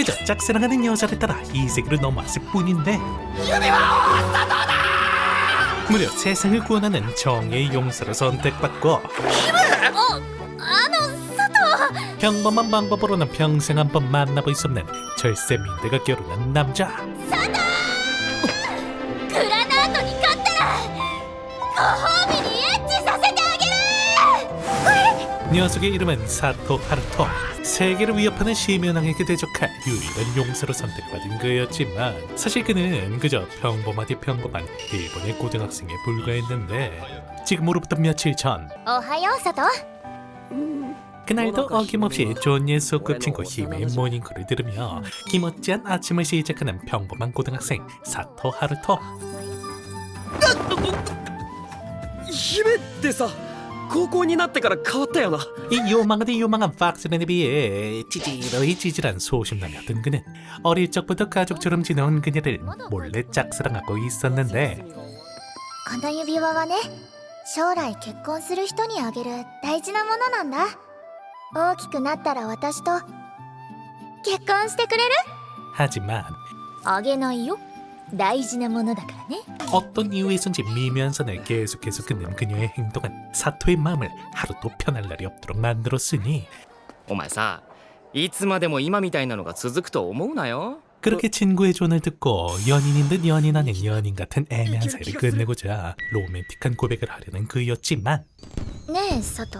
그저 짝사랑하는 여자를 따라 이 세계로 넘어왔을 뿐인데 무려 세상을 구원하는 정의의 용사로 선택받고 평범한 방법으로는 평생 한 번 만나볼 수 없는 절세 민대가 결혼한 남자. グラナートに勝ったらご褒美にエッチさせてあげる。 녀석의 이름은 사토 하루토. 세계를 위협하는 심연왕에게 대적할 유일한 용사로 선택받은 그였지만 사실 그는 그저 평범하디 평범한 일본의 고등학생에 불과했는데 지금으로부터 며칠 전 おはよう佐藤。 그날도 어김없이 존예 소꿉 친구 힘의 모닝콜을 들으며 기멋지한 아침을 시작하는 평범한 고등학생 사토 하루토. 姫ってさ高校になってから変わったよな。 이 요망하디 요망한 팍스렌에 비해 찌질하이 찌질한 소심남이었던 그는 어릴 적부터 가족처럼 지내온 그녀를 몰래 짝사랑하고 있었는데 この指輪はね、将来結婚する人にあげる大事なものなんだ。大きくなったら私と結婚してくれる？ 하지만 あげないよ。大事なものだからね。 어떤 이유에선지 미묘한 선을 계속해서 긋는 그녀의 행동은 사토의 마음을 하루도 편할 날이 없도록 만들었으니 お前さいつまでも今みたいなのが続くと思うなよ。 그렇게 친구의 조언을 듣고 연인인 듯 연인 아닌 연인 같은 애매한 사이를 끝내고자 로맨틱한 고백을 하려는 그였지만 ねえ佐藤、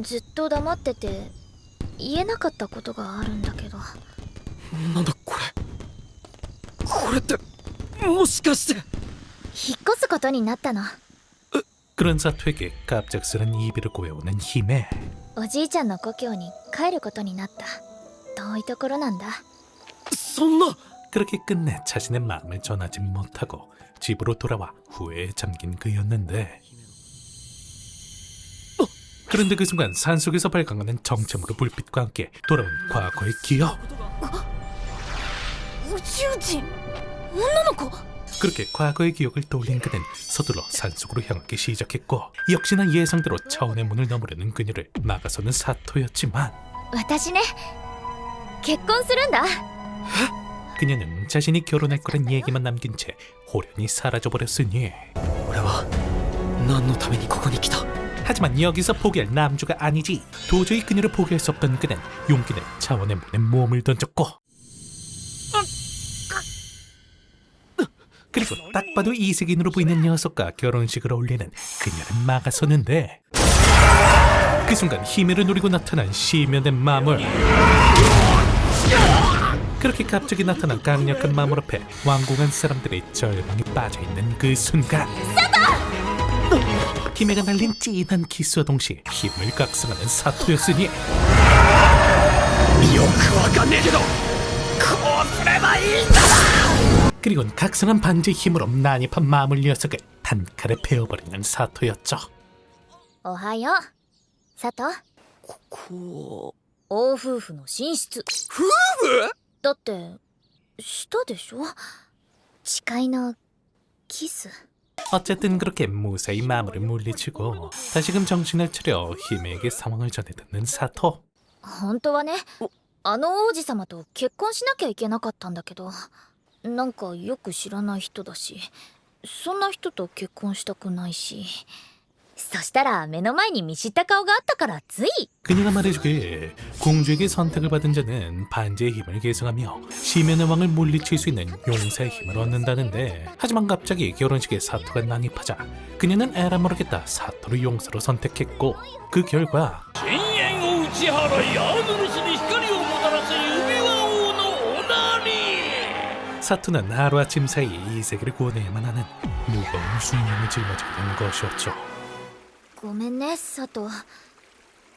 ずっと黙ってて言えなかったことがあるんだけど。なんだこれってもしかして。引っ越すことになったの。 그런 사토에게 갑작스런 이별을 고해오는 힘에 おじいちゃんの故郷に帰ることになった。遠いところなんだ。そんな。 그렇게 끝내 자신의 마음을 전하지 못하고 집으로 돌아와 후회에 잠긴 그였는데 그런데 그 순간 산속에서 발광하는 정체모를 불빛과 함께 돌아온 과거의 기억. 宇宙人、女の子。 그렇게 과거의 기억을 떠올린 그는 서둘러 산속으로 향하기 시작했고 역시나 예상대로 차원의 문을 넘으려는 그녀를 막아서는 사토였지만 私ね、結婚するんだ。 그녀는 자신이 결혼할 거란 얘기만 남긴 채 호련히 사라져버렸으니 俺は何のためにここに来た。 하지만 여기서 포기할 남주가 아니지. 도저히 그녀를 포기할 수 없던 그는 용기내 차원의 문에 몸을 던졌고 그리고 딱 봐도 이색인으로 보이는 녀석과 결혼식을 올리는 그녀를 막아서는데 그 순간 힘을 노리고 나타난 시면된 마물. 그렇게 갑자기 나타난 강력한 마물 앞에 완공한 사람들의 절망에 빠져있는 그 순간 힘에가 날린 찐한 키스와 동시에 힘을 각성하는 사토였으니 よくわかんねえけどこうすればいいんだ。 그리고는 각성한 반지의 힘으로 난입한 마물 녀석을 단칼에 베어버리는 사토였죠. おはよう佐藤。ここ大夫婦の寝室。夫婦。だってしたでしょ、誓いのキス。 어쨌든 그렇게 무사히 마물을 물리치고 다시금 정신을 차려 힘에게 상황을 전해듣는 사토. 本当はね、あの王子様と結婚しなきゃいけなかったんだけど、なんかよく知らない人だし、そんな人と結婚したくないし。そしたら目の前に見知った顔があったからつい。 그녀가 말해주길 공주에게 선택을 받은 자는 반지의 힘을 계승하며 시면의 왕을 물리칠 수 있는 용사의 힘을 얻는다는데 하지만 갑자기 결혼식에 사토가 난입하자 그녀는 에라 모르겠다 사토를 용사로 선택했고 그 결과 深淵を打ち払いアーヌルスに光をもたらす指輪王のオナニー。 사토는 하루아침 사이 이 세계를 구원해야만 하는 무거운 숙명을 짊어지게 된 것이었죠. ごめんね佐藤、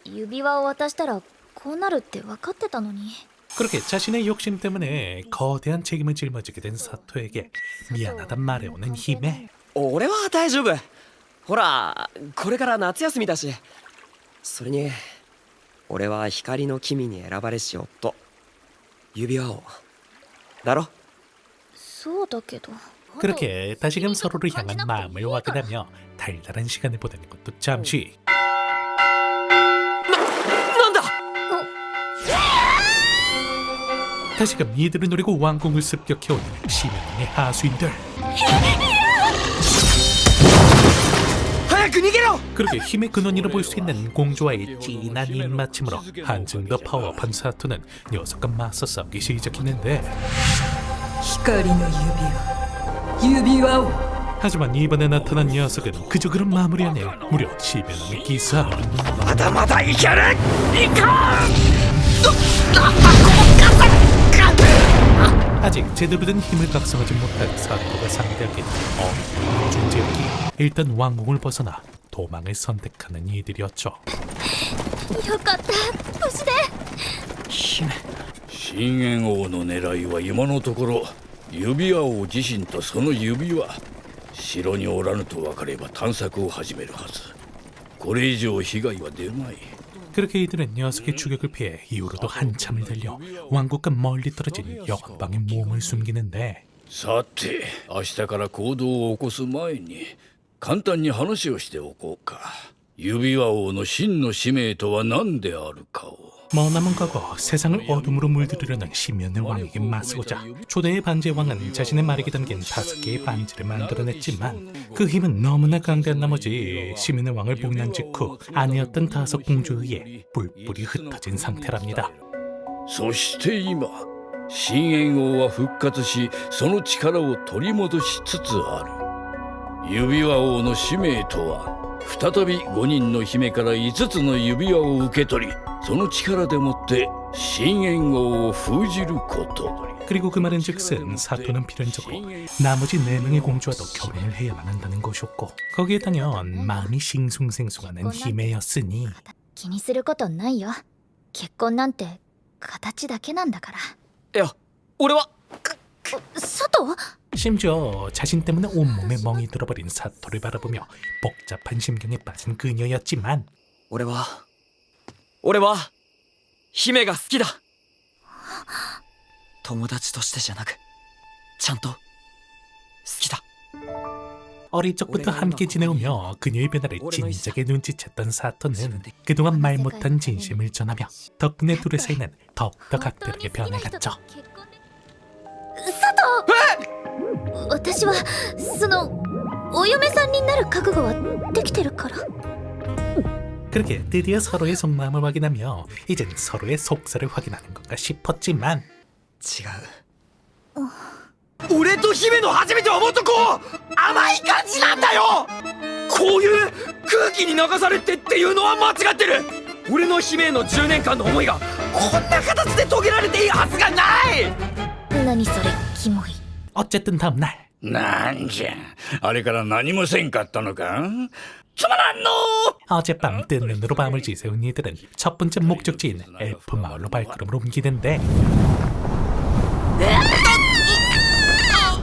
指輪を渡したらこうなるって分かってたのに。 그렇게 자신의 욕심 때문에 거대한 책임을 짊어지게 된 사토에게 미안하단 말해오는 힘에 俺は大丈夫。ほらこれから夏休みだし。それに俺は光の君に選ばれし夫指輪王だろ。そうだけど。 그렇게 다시금 서로를 향한 마음을 확인하며 달달한 시간을 보내는 것도 잠시. なんだ。 다시금 이들을 노리고 왕궁을 습격해온 시면왕의 하수인들. 早く逃げろ 그렇게 힘의 근원이라 볼 수 있는 공주와의 진한 입맞춤으로 한층 더 파워업한 사토는 녀석과 맞서 싸우기 시작했는데, 光の指輪を 하지만 이번에 나타난 녀석은 그저 그런 마무리 아닌 무려 시면왕의 기사. まだまだいけるいかん 아직 제대로 된 힘을 각성하지 못한 사토가 상대하기엔 어려운 존재였기에 일단 왕궁을 벗어나 도망을 선택하는 이들이었죠. よかった無事で。姫信玄王の狙いは今のところ指輪王自身とその指輪城におらぬと分かれば探索を始めるはずこれ以上被害は出まい 그렇게 이들은 녀석의 추격을 피해 이후로도 한참을 달려 왕국과 멀리 떨어진 역방에 몸을 숨기는데, さて明日から行動を起こす前に簡単に話をしておこうか指輪王の真の使命とは何であるかを 머나먼 과거 세상을 어둠으로 물들이려는 시면의 왕에게 맞서고자 초대의 반지왕은 자신의 말에게 담긴 5개의 반지를 만들어냈지만 그 힘은 너무나 강대한 나머지 시면의 왕을 봉난 직후 아내였던 5 공주에 의해 뿔뿔이 흩어진 상태랍니다. そして今信玄王は復活しその力を取り戻しつつある指輪王の使命とは再び5人の姫から5つの指輪を受け取りその力でもって信玄王を封じること 그리고 그 말은 즉슨 사토는 필연적으로 나머지 4명의 공주와도 결혼을 해야만 한다는 것이었고, 거기에 당연 마음이 싱숭생숭하는 힘애였으니 気にすることないよ。結婚なんて形だけなんだから。いや俺は佐藤？ 심지어 자신 때문에 온몸에 멍이 들어버린 사토를 바라보며 복잡한 심경에 빠진 그녀였지만 俺は姫が好きだ友達としてじゃなくちゃんと好きだ 어릴 적부터 함께 지내오며 그녀의 변화를 진작에 눈치챘던 사토는 그동안 말 못한 진심을 전하며 덕분에 둘의 사이는 더욱더 각별하게 변해갔죠. 私はそのお嫁さんになる覚悟はできてるから。 그렇게 드디어 서로의 속마음을 확인하며 이젠 서로의 속살을 확인하는 건가 싶었지만 違う俺と姫の初めてをもっとこう甘い感じなんだよこういう空気に流されてっていうのは間違ってる俺の姫への10年間の思いがこんな形で遂げられていいはずがない何それキモい。 어쨌든 다음날 なんじゃあれから何もせんかったのかつまらんの 어젯밤 뜬 눈으로 밤을 지새운 이들은 첫 번째 목적지인 엘프 마을로 발걸음을 옮기는데,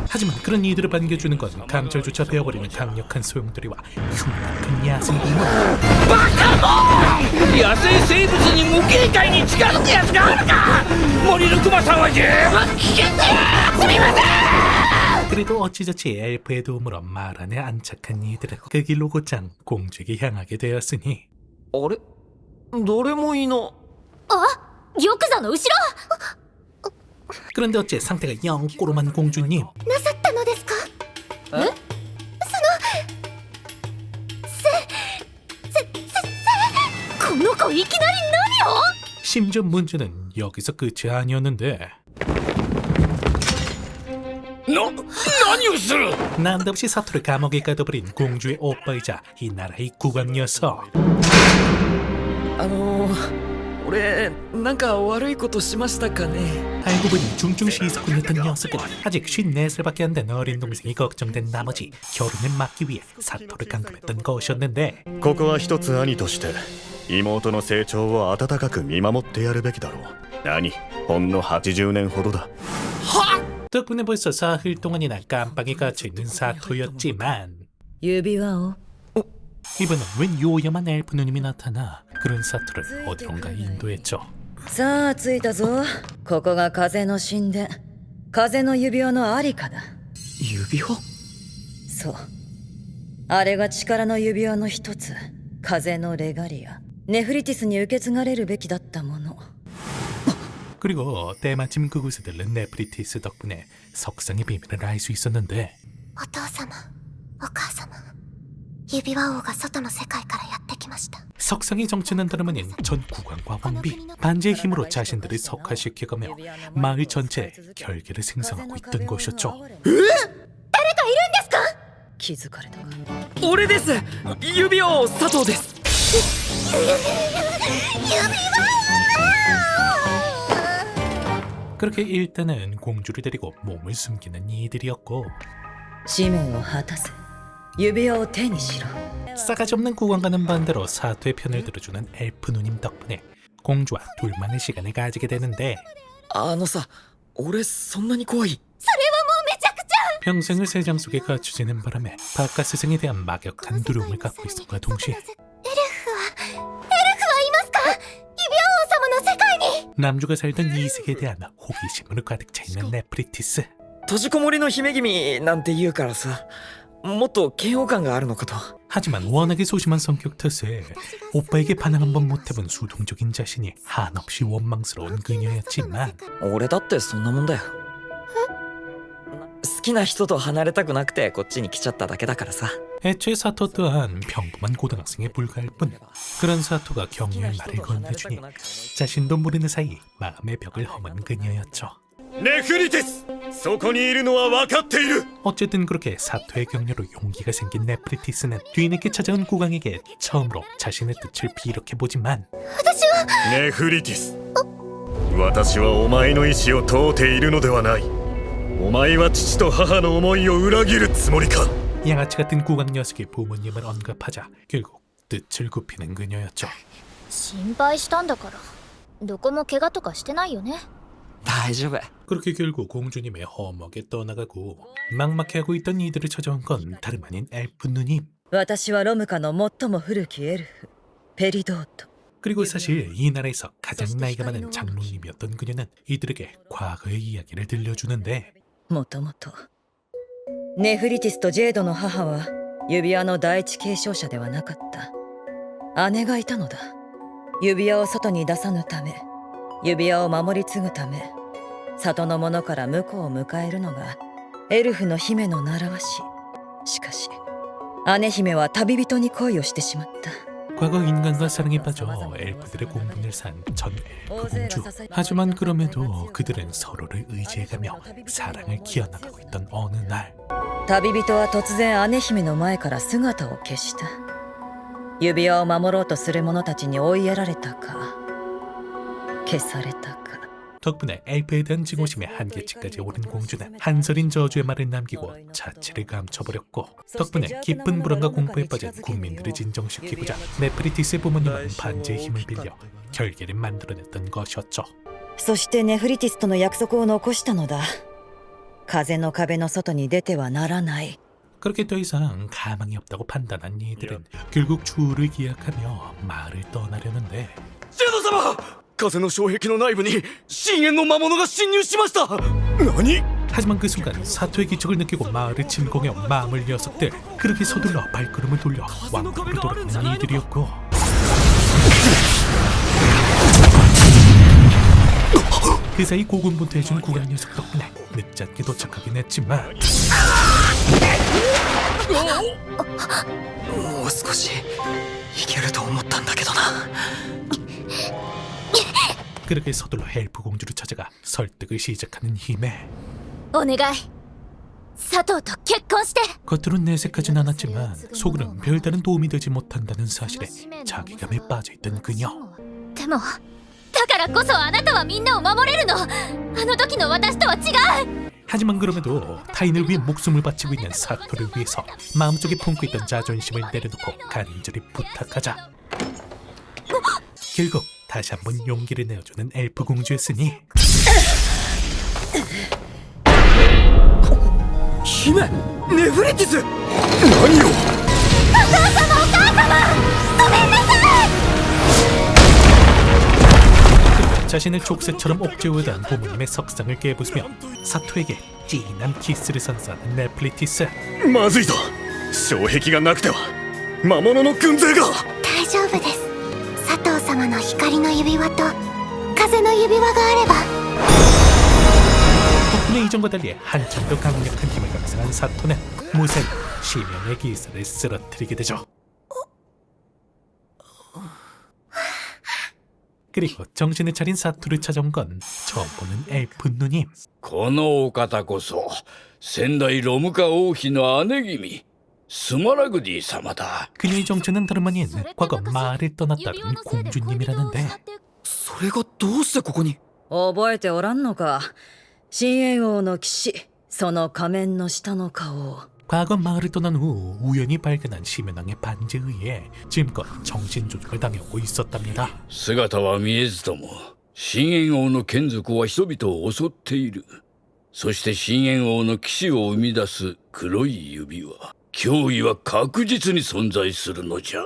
하지만 그런 이들을 반겨주는 건 강철조차 베어버리는 강력한 소용돌이와 흉악한 야생동물. 野生生物に無警戒に近づくやつがあるか森のクマさんは十分危険だよすみません 그래도 어찌저찌 엘프의 도움으로 말 안에 안착한 이들은 그 길로 곧장 공주에게 향하게 되었으니 あれ誰もいな玉座の後ろ。 그런데 어째 상태가 영 꼬름한 공주님. なさったのですか？え？この子いきなり何を？ 심지어 문제는 여기서 끝이 아니었는데 何をする 난데없이 사토를 감옥에 가둬버린 공주의 오빠이자 이 나라의 국왕 녀석. 俺なんか悪いことしましたかね 알고 보니 중증 시사꾼이었던 녀석은 아직 54살밖에 안 된 어린 동생이 걱정된 나머지 결혼을 막기 위해 사토를 강금했던 것이었는데, ここは一つ兄として妹の成長を温かく見守ってやるべきだろう。兄、ほんの80年ほどだ。 덕분에 벌써 사흘 동안이나 깜빵에 갇혀있는 사토였지만 指輪を 이번엔 웬 요염한 엘프 누님이 나타나 그런 사토를 어디론가 인도했죠. さあ着いたぞ。ここが風の神殿、風の指輪のありかだ。指輪そう、あれが力の指輪の一つ、風のレガリア、ネフリティスに受け継がれるべきだったもの。 그리고 때마침 그곳에 들른 네프리티스 덕분에 석상의 비밀을 알 수 있었는데 お父様お母様指輪王が外の世界からやってきました 석상의 정체는 다름 아닌 전 국왕과 왕비 반지의 힘으로 자신들을 석화시켜가며 마을 전체에 결계를 생성하고 있던 것이었죠. 気づかれたか。俺です。指輪王佐藤です。 그렇게 일단은 공주를 데리고 몸을 숨기는 이들이었고 使命を果たせ。指輪を手にしろ。 싸가지 없는 국왕과는 반대로 사토의 편을 들어주는 엘프 누님 덕분에 공주와 둘만의 시간을 가지게 되는데 あのさ、俺そんなに怖い。 평생을 세장 속에 갇혀지는 바람에 바깥 세상에 대한 막역한 두려움을 갖고 있음과 동시에 エルフはいますか指輪王様の世界に 남주가 살던 이 세계에 대한 호기심으로 가득 차 있는 네프리티스. 閉じこもりの姫君なんて言うからさ、もっと嫌悪感があるのかと。 하지만 워낙에 소심한 성격 탓에 오빠에게 반항 한번 못해본 수동적인 자신이 한없이 원망스러운 그녀였지만 俺だってそんなもんだよ。好きな人と離れたくなくてこっちに来ちゃっただけだからさ。 애초에 사토 또한 평범한 고등학생에 불과할 뿐 그런 사토가 격려의 말을 건네주니 자신도 모르는 사이 마음의 벽을 허문 그녀였죠. ネフリティス、そこにいるのは分かっている。 어쨌든 그렇게 사토의 격려로 용기가 생긴 네프리티스는 뒤늦게 찾아온 국왕에게 처음으로 자신의 뜻을 비력해보지만 ネフリティス、私はお前の意志を問うているのではない。お前は父と母の思いを裏切るつもりか。 양아치 같은 국왕 녀석이 부모님을 언급하자 결국 뜻을 굽히는 그녀였죠. 心配したんだからどこも怪我とかしてないよね大丈夫。 그렇게 결국 공주님의 허먹에 떠나가고 막막해하고 있던 이들을 찾아온 건 다름 아닌 엘프 누님. 私はロムカの最も古きエルフ、ペリドート。 그리고 사실 이 나라에서 가장 나이가 많은 장로님이었던 그녀는 이들에게 과거의 이야기를 들려주는데 もともとネフリティスとジェードの母は指輪の第一継承者ではなかった。姉がいたのだ。指輪を外に出さぬため、指輪を守り継ぐため、里の者から婿を迎えるのがエルフの姫の習わし。しかし姉姫は旅人に恋をしてしまった。 과거 인간과 사랑에 빠져 엘프들의 공분을 산 전 엘프 공주. 하지만 그럼에도 그들은 서로를 의지해가며 사랑을 키워나가고 있던 어느 날 旅人は突然姉姫の前から姿を消した。指輪を守ろうとする者たちに追いやられたか消されたか。 덕분에 엘프에 대한 증오심의 한계치까지 오른 공주는 한설인 저주의 말을 남기고 자취를 감춰버렸고 덕분에 깊은 불안과 공포에 빠진 국민들을 진정시키고자 네프리티스의 부모님은 반지의 힘을 빌려 결계를 만들어냈던 것이었죠. そしてネフリティスとの約束を残したのだ。風の壁の外に出てはならない。 그렇게 더 이상 가망이 없다고 판단한 이들은 결국 주를 기약하며 마을을 떠나려는데 ジェード様、風の障壁の内部に深淵の魔物が侵入しました。何？ 하지만 그 순간 사토의 기척을 느끼고 마을을 침공해 마음을 녀석들 그렇게 서둘러 발걸음을 돌려 왕국으로 돌아가는 이들이었고 그 사이 고군분투해준 국왕 녀석 덕분에 늦지않게 도착하긴 했지만 もう少しいけると思ったんだけどな。 그렇게 서둘러 헬프 공주를 찾아가 설득을 시작하는 힘에 お願い佐藤と結婚して 겉으론 내색하진 않았지만 속으로는 별다른 도움이 되지 못한다는 사실에 자괴감에 빠져있던 그녀. でもだからこそあなたはみんなを守れるのあの時の私とは違う 하지만 그럼에도 타인을 위해 목숨을 바치고 있는 사토를 위해서 마음속에 품고 있던 자존심을 내려놓고 간절히 부탁하자 결국 다시 한번 용기를 내어주는 엘프 공주였으니 姫、ネフリティス。何を？ 자신을 족쇄처럼 옥죄우던 부모님의 석상을 깨부수며 사토에게 진한 키스를 선사하는 네프리티스. まずいぞ。障壁がなくては魔物の軍勢が。大丈夫です。佐藤様の光の指輪と風の指輪があれば 덕분에 이전과 달리 한참 더 강력한 힘을 각성한 사토는 무사히 시면의 기사를 쓰러뜨리게 되죠. 그리고 정신을 차린 사토를 찾아온 건 처음 보는 엘프 누님. このお方こそ先代ロムカ王妃の姉君スマラグディ様だ。 그녀의 정체는 다름 아닌 과거 마을을 떠났다는 공주님이라는데 それがどうしてここに？覚えておらんのか。深淵王の騎士、その仮面の下の顔。 과거 마을을 떠난 후 우연히 발견한 시면왕의 반지에 의해 지금껏 정신조직을 당하고 있었답니다. 姿は見えずとも深淵王の眷属は人々を襲っている。そして深淵王の騎士を生み出す黒い指輪、脅威は確実に存在するのじゃ。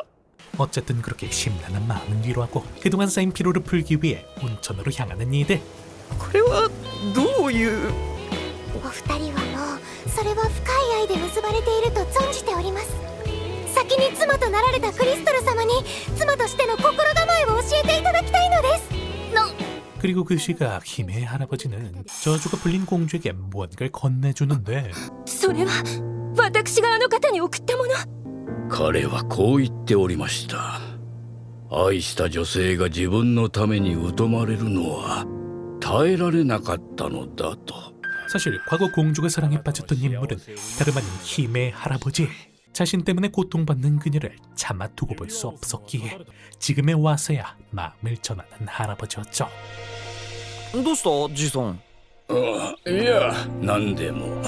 어쨌든 그렇게 심란한 마음은 위로하고 그동안 쌓인 피로를 풀기 위해 온천으로 향하는 이들. これはどういう？お二人はもうそれは深い愛で結ばれていると存じております。先に妻となられたクリストル様に妻としての心構えを教えていただきたいのです。 그리고 그 시각 힘의 할아버지는 저주가 풀린 공주에게 무언가를 건네주는데 それは私があの方に送ったもの。彼はこう言っておりました。愛した女性が自分のために疎まれるのは耐えられなかったのだと。 사실 과거 공주가 사랑에 빠졌던 인물은 다름 아닌 힘의 할아버지. 자신 때문에 고통받는 그녀를 차마 두고 볼 수 없었기에 지금에 와서야 마음을 전하는 할아버지였죠. どうしたじいさん？いや、何でも。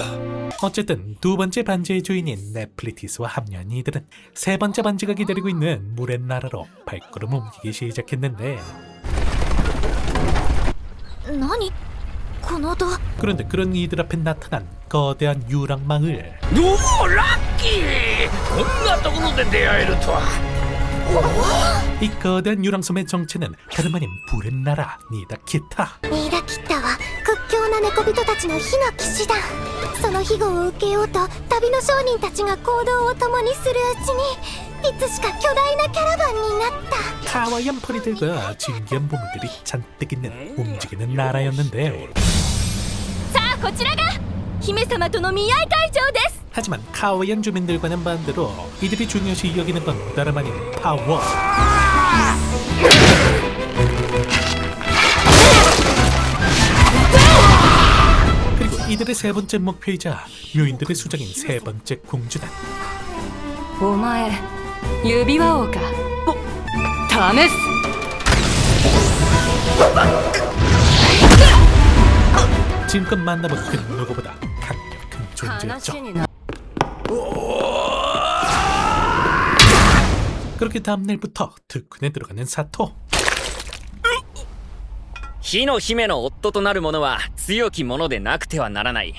어쨌든 두 번째 반지의 주인인 네플리티스와 합류한 이들은 세 번째 반지가 기다리고 있는 물의 나라로 발걸음 옮기기 시작했는데 何この音。 그런데 그런 이들 앞에 나타난 거대한 유랑 마을. どうもラッキー！こんなところで出会えるとは。 이 거대한 유랑섬의 정체는 다름 아닌 불의 나라 니다키타. ニーダキッタは屈強な猫人たちの火の騎士団。その庇護を受けようと旅の商人たちが行動を共にするうちにいつしか巨大なキャラバンになった。 하와이안 퍼리들과 진기한 보물들이 잔뜩 있는 움직이는 나라였는데 さあこちらが姫様との見合い会場です。 하지만 카와이안 주민들과는 반대로 이들이 중요시 여기는 건 다름 아닌 파워. 그리고 이들의 세 번째 목표이자 묘인들의 수장인 세 번째 공주는 お前指輪王か。試す。 지금껏 만나본 그 누구보다 강력한 존재였죠. 話にな。 그렇게 다음날부터 특훈에 들어가는 사토. 火の姫の夫となる者は強き者でなくてはならない。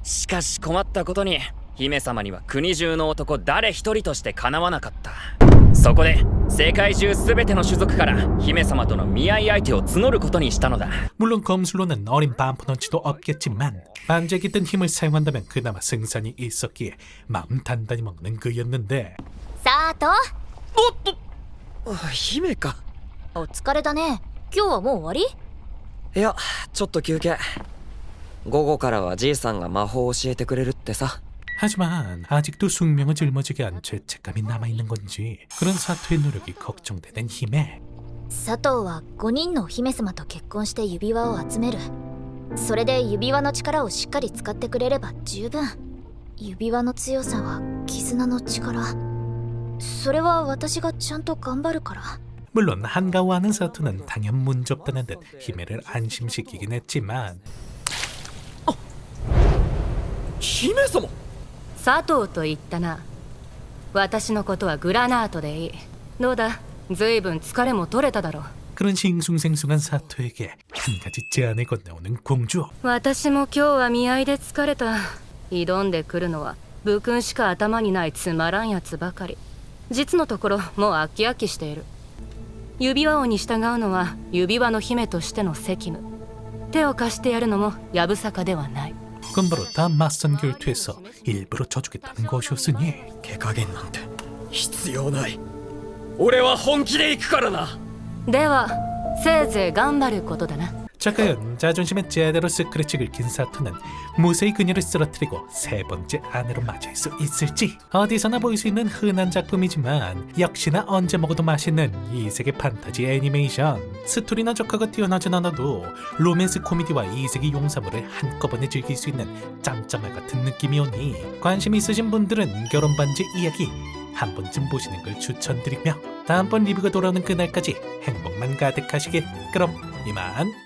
しかし困ったことに姫様には国中の男誰一人としてかなわなかった。そこで世界中すべての種族から姫様との見合い相手を募ることにしたのだ。 물론 검술로는 어린 반푼어치도 없겠지만 반지에 깃든 힘을 사용한다면 그나마 승산이 있었기에 마음 단단히 먹는 그였는데 サート、姫か。お疲れだね。今日はもう終わいや、ちょっと休憩。午後からはじいさんが魔法を教えてくれるってさ。 하지만 아직도 숙명을 짊어지게 한 죄책감이 남아있는 건지 그런 사토의 노력이 걱정되는 힘에 り？佐藤は5人のお姫様と結婚して指輪を集める。それで指輪の力をしっかり使ってくれれば十分。指輪の強さは絆の力。それは私がちゃんと頑張るから。 물론 한가워하는 사토는 당연 문제없다는 듯 히메를 안심시키긴 했지만 姫様？佐藤と言ったな。私のことはグラナートでいい。どうだ、ずいぶん疲れも取れただろう。 그런 싱숭생숭한 사토에게 한 가지 제안을 건네오는 공주. 私も今日は見合いで疲れた。挑んでくるのは武君しか頭にないつまらんやつばかり。実のところもう飽き飽きしている。指輪王に従うのは指輪の姫としての責務。手を貸してやるのもやぶさかではない。 그건 바로 다 맞선 결투에서 일부러 져주겠다는 것이었으니 手加減なんて必要ない。俺は本気で行くからな。ではせいぜい頑張ることだな。 자가연 자존심에 제대로 스크래치 긁힌 사토는 무사히 그녀를 쓰러뜨리고 세 번째 아내로 맞을 수 있을지. 어디서나 볼 수 있는 흔한 작품이지만 역시나 언제 먹어도 맛있는 이색의 판타지 애니메이션. 스토리나 적화가 뛰어나진 않아도 로맨스 코미디와 이색의 용사물을 한꺼번에 즐길 수 있는 짬짜말 같은 느낌이오니 관심 있으신 분들은 결혼 반지 이야기 한 번쯤 보시는 걸 추천드리며 다음번 리뷰가 돌아오는 그날까지 행복만 가득하시길. 그럼 이만.